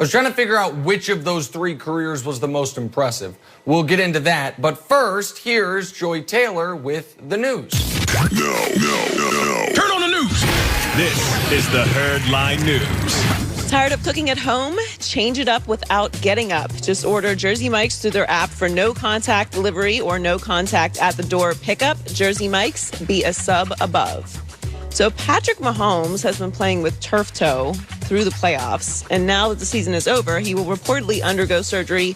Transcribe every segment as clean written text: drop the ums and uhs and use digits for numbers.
I was trying to figure out which of those 3 careers was the most impressive. We'll get into that. But first, here's Joy Taylor with the news. No. Turn on the news. This is the Herdline News. Tired of cooking at home? Change it up without getting up. Just order Jersey Mike's through their app for no contact delivery or no contact at the door pickup. Jersey Mike's, be a sub above. So Patrick Mahomes has been playing with turf toe through the playoffs, and now that the season is over, he will reportedly undergo surgery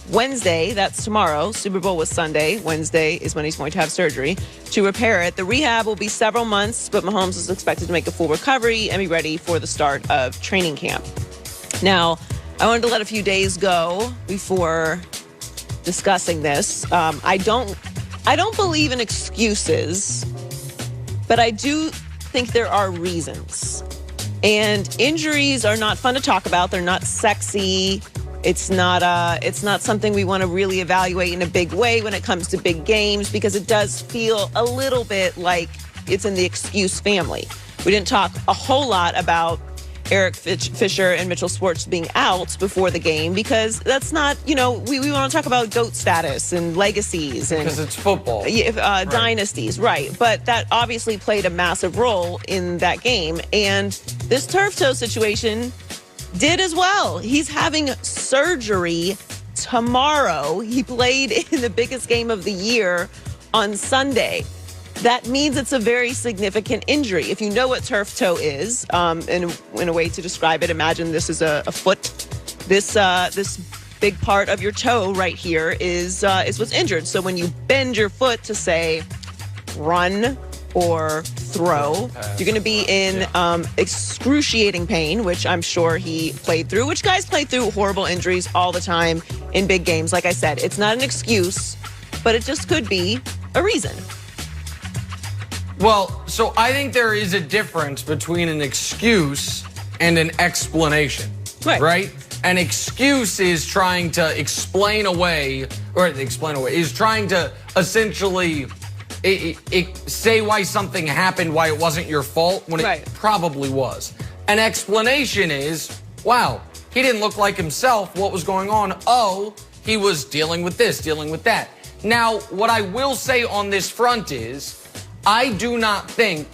Wednesday. That's tomorrow. Super Bowl was Sunday. Wednesday is when he's going to have surgery to repair it. The rehab will be several months, but Mahomes is expected to make a full recovery and be ready for the start of training camp. Now, I wanted to let a few days go before discussing this. I don't believe in excuses, but I do think there are reasons. And injuries are not fun to talk about. They're not sexy. It's not something we want to really evaluate in a big way when it comes to big games, because it does feel a little bit like it's in the excuse family. We didn't talk a whole lot about Eric Fisher and Mitchell Schwartz being out before the game, because that's not, we want to talk about GOAT status and legacies. Because it's football. Right. Dynasties, right. But that obviously played a massive role in that game. And this turf toe situation did as well. He's having surgery tomorrow. He played in the biggest game of the year on Sunday. That means it's a very significant injury. If you know what turf toe is, in a way to describe it, imagine this is a foot. This big part of your toe right here is what's injured. So when you bend your foot to, say, run or throw, you're going to be in excruciating pain, which I'm sure he played through, which guys play through horrible injuries all the time in big games. Like I said, it's not an excuse, but it just could be a reason. Well, so I think there is a difference between an excuse and an explanation, right? An excuse is trying to explain away, is trying to essentially say why something happened, why it wasn't your fault, when it probably was. An explanation is, wow, he didn't look like himself. What was going on? Oh, he was dealing with this, dealing with that. Now, what I will say on this front is, I do not think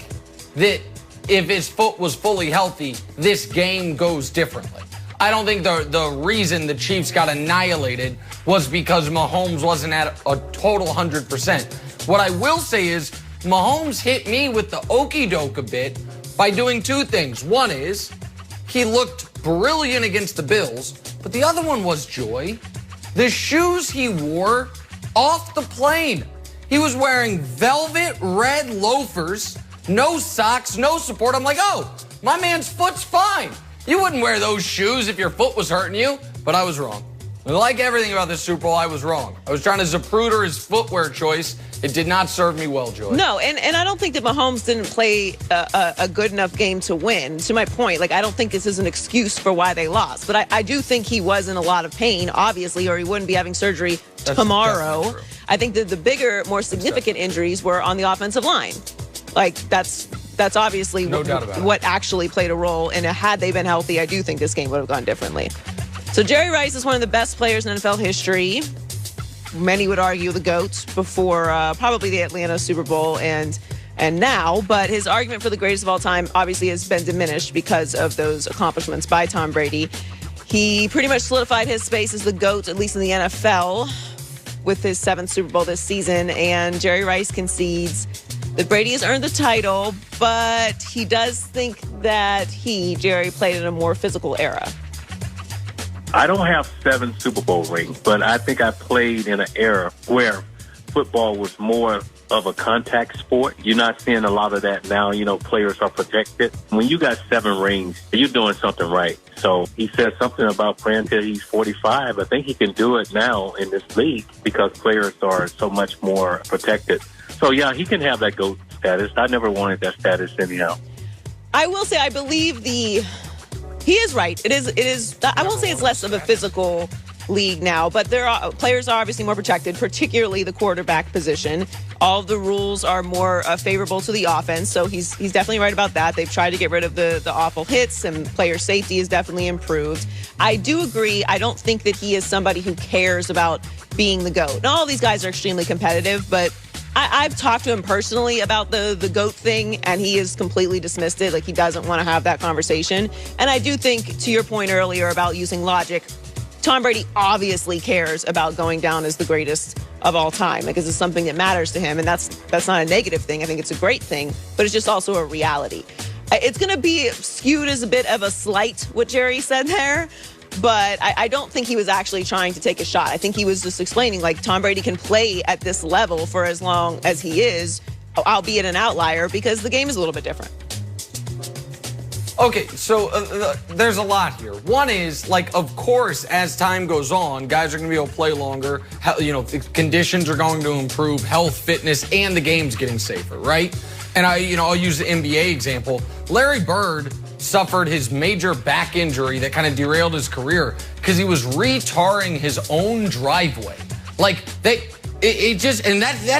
that if his foot was fully healthy, this game goes differently. I don't think the reason the Chiefs got annihilated was because Mahomes wasn't at a total 100%. What I will say is Mahomes hit me with the okie doke a bit by doing 2 things. One is he looked brilliant against the Bills, but the other one was, Joy, the shoes he wore off the plane. He was wearing velvet red loafers, no socks, no support. I'm like, oh, my man's foot's fine. You wouldn't wear those shoes if your foot was hurting you. But I was wrong. Like everything about this Super Bowl, I was wrong. I was trying to Zapruder his footwear choice. It did not serve me well, Joy. No, and I don't think that Mahomes didn't play a good enough game to win. To my point, I don't think this is an excuse for why they lost. But I do think he was in a lot of pain, obviously, or he wouldn't be having surgery tomorrow. I think that the bigger, more significant injuries were on the offensive line. That's obviously what actually played a role. And had they been healthy, I do think this game would have gone differently. So Jerry Rice is one of the best players in NFL history. Many would argue the GOAT before probably the Atlanta Super Bowl and now. But his argument for the greatest of all time obviously has been diminished because of those accomplishments by Tom Brady. He pretty much solidified his space as the GOAT, at least in the NFL, with his 7th Super Bowl this season. And Jerry Rice concedes that Brady has earned the title, but he does think that Jerry, played in a more physical era. I don't have 7 Super Bowl rings, but I think I played in an era where football was more of a contact sport. You're not seeing a lot of that now. Players are protected. When you got 7 rings, you're doing something right. So he said something about playing till he's 45. I think he can do it now in this league because players are so much more protected. So, yeah, he can have that GOAT status. I never wanted that status anyhow. I will say I believe he is right. It is. I won't say it's less of a physical league now, but players are obviously more protected, particularly the quarterback position. All of the rules are more favorable to the offense, so he's definitely right about that. They've tried to get rid of the awful hits, and player safety is definitely improved. I do agree. I don't think that he is somebody who cares about being the GOAT. Now, all these guys are extremely competitive, but I've talked to him personally about the GOAT thing, and he has completely dismissed it. Like, he doesn't want to have that conversation. And I do think, to your point earlier about using logic, Tom Brady obviously cares about going down as the greatest of all time because it's something that matters to him, and that's not a negative thing. I think it's a great thing, but it's just also a reality. It's going to be skewed as a bit of a slight, what Jerry said there, but I don't think he was actually trying to take a shot. I think he was just explaining, like, Tom Brady can play at this level for as long as he is, albeit an outlier, because the game is a little bit different. Okay, so there's a lot here. One is, like, of course, as time goes on, guys are going to be able to play longer. Conditions are going to improve, health, fitness, and the game's getting safer, right? And I'll use the NBA example. Larry Bird suffered his major back injury that kind of derailed his career because he was retarring his own driveway. Like, that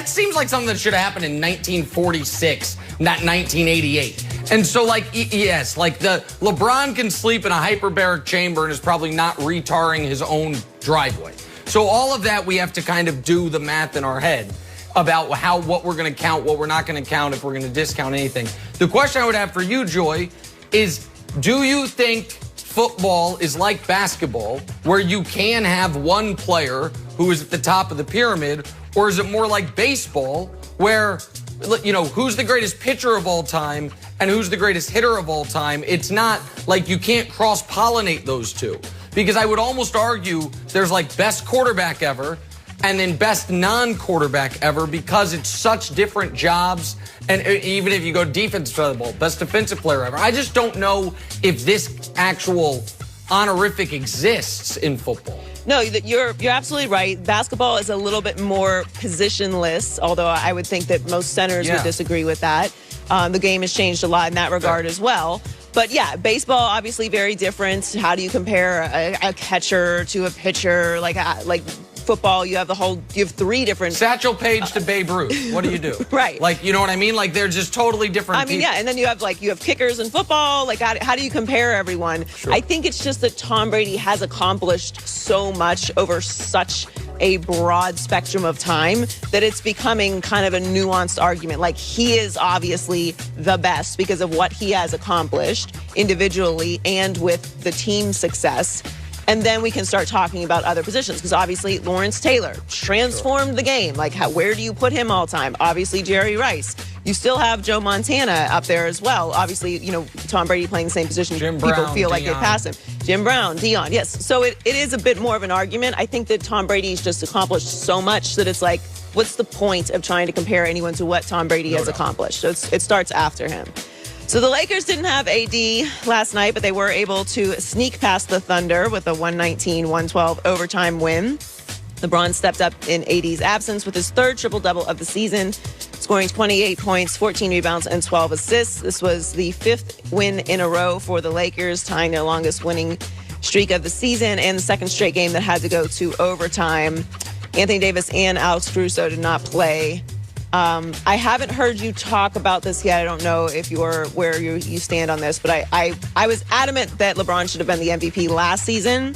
seems like something that should have happened in 1946, not 1988. And so, like, yes, like the LeBron can sleep in a hyperbaric chamber and is probably not retarring his own driveway. So all of that, we have to kind of do the math in our head about what we're going to count, what we're not going to count, if we're going to discount anything. The question I would have for you, Joy, is do you think football is like basketball, where you can have one player who is at the top of the pyramid, or is it more like baseball, where, who's the greatest pitcher of all time and who's the greatest hitter of all time? It's not like you can't cross-pollinate those two. Because I would almost argue there's like best quarterback ever and then best non-quarterback ever, because it's such different jobs. And even if you go defensive side of the ball, best defensive player ever. I just don't know if this actual honorific exists in football. No, you're absolutely right. Basketball is a little bit more positionless, although I would think that most centers would disagree with that. The game has changed a lot in that regard as well. But yeah, baseball obviously very different. How do you compare a catcher to a pitcher? Like football, you have three different. Satchel Paige to Babe Ruth. What do you do? Right. Like, you know what I mean? Like, they're just totally different people. Yeah, and then you have kickers in football. Like, how do you compare everyone? Sure. I think it's just that Tom Brady has accomplished so much over such a broad spectrum of time that it's becoming kind of a nuanced argument. Like, he is obviously the best because of what he has accomplished individually and with the team success. And then we can start talking about other positions, because obviously Lawrence Taylor transformed the game. Like, where do you put him all time? Obviously Jerry Rice. You still have Joe Montana up there as well. Obviously, Tom Brady playing the same position. Jim People Brown, feel like Deion. they pass him. Jim Brown, Deion, yes. So it is a bit more of an argument. I think that Tom Brady's just accomplished so much that it's like, what's the point of trying to compare anyone to what Tom Brady has accomplished? So it starts after him. So the Lakers didn't have AD last night, but they were able to sneak past the Thunder with a 119-112 overtime win. LeBron stepped up in AD's absence with his third triple-double of the season, scoring 28 points, 14 rebounds, and 12 assists. This was the fifth win in a row for the Lakers, tying their longest winning streak of the season, and the second straight game that had to go to overtime. Anthony Davis and Alex Caruso did not play. I haven't heard you talk about this yet. I don't know if where you stand on this, but I was adamant that LeBron should have been the MVP last season.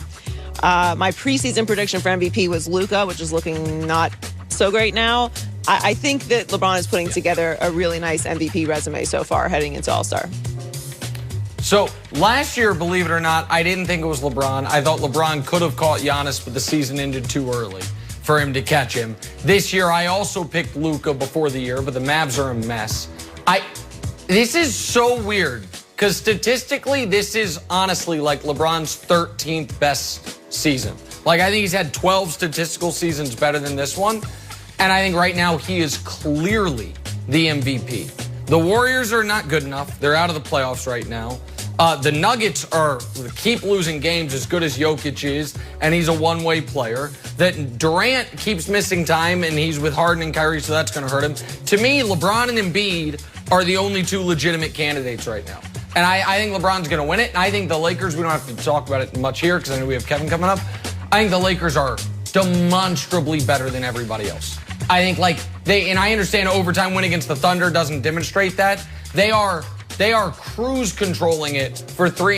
My preseason prediction for MVP was Luka, which is looking not so great now. I think that LeBron is putting together a really nice MVP resume so far heading into All-Star. So last year, believe it or not, I didn't think it was LeBron. I thought LeBron could have caught Giannis, but the season ended too early for him to catch him. This year, I also picked Luka before the year, but the Mavs are a mess. This is so weird, because statistically, this is honestly like LeBron's 13th best season. Like, I think he's had 12 statistical seasons better than this one, and I think right now he is clearly the MVP. The Warriors are not good enough. They're out of the playoffs right now. The Nuggets keep losing games as good as Jokic is, and he's a one-way player. That Durant keeps missing time, and he's with Harden and Kyrie, so that's going to hurt him. To me, LeBron and Embiid are the only two legitimate candidates right now. And I think LeBron's going to win it. And I think the Lakers, we don't have to talk about it much here because I know we have Kevin coming up. I think the Lakers are demonstrably better than everybody else. I think and I understand overtime win against the Thunder doesn't demonstrate that. They are cruise controlling it for 3